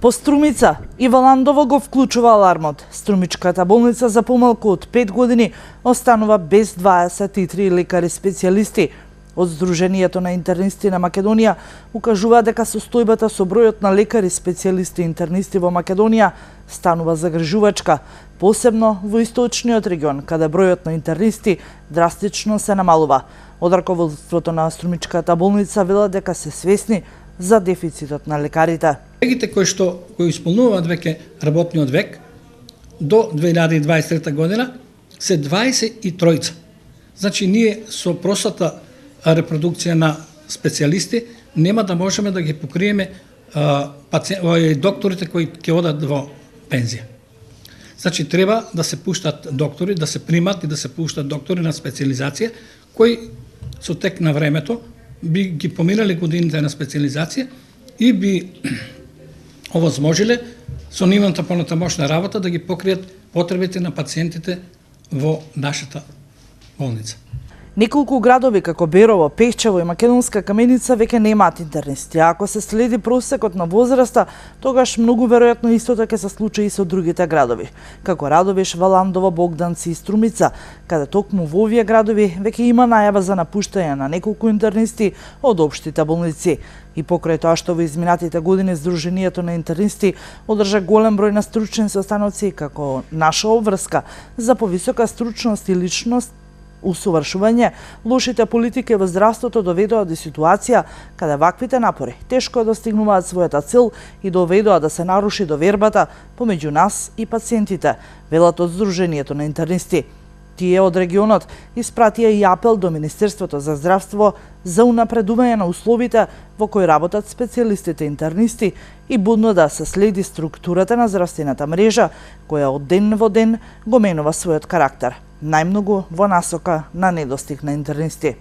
По Струмица и Валандово го вклучува алармот. Струмичката болница за помалку од 5 години останува без 23 лекари специјалисти. Од Сдруженијето на интернисти на Македонија укажува дека состојбата со бројот на лекари специјалисти интернисти во Македонија станува загрижувачка, посебно во источниот регион, каде бројот на интернисти драстично се намалува. Од раководството на Струмичката болница велат дека се свесни за дефицитот на лекарите. Колегите кои исполнуваат веќе работниот век до 2023 година се 23. Значи ние со простата репродукција на специјалисти нема да можеме да ги покриеме докторите кои ќе одат во пензија. Значи треба да се пуштат доктори, да се примат и да се пуштат доктори на специјализација кои со тек на времето би ги поминали годините на специјализација и би овозможиле со нивната понатамошна работа да ги покријат потребите на пациентите во нашата болница. Неколку градови како Берово, Пехчево и Македонска Каменица веќе немаат интернисти, а ако се следи просекот на возраста, тогаш многу веројатно истото ќе се случи и со другите градови, како Радовиш, Валандово, Богданци и Струмица, каде токму во овие градови веќе има најава за напуштање на неколку интернисти од општите болници. И покрај тоа што во изминатите години Сдруженијето на интернисти одржа голем број на стручни состаноци како наша обврска за повисока стручност и личност, усовршување, лошите политики во здравството доведоа до ситуација каде ваквите напори тешко достигнуваат својата цел и доведоа да се наруши довербата помеѓу нас и пациентите, велат од Сдруженијето на интернисти. Тие од регионот испратија и апел до Министерството за здравство за унапредување на условите во кои работат специјалистите интернисти и будно да се следи структурата на здравствената мрежа која од ден во ден го менува својот карактер, најмногу во насока на недостиг на интернисти.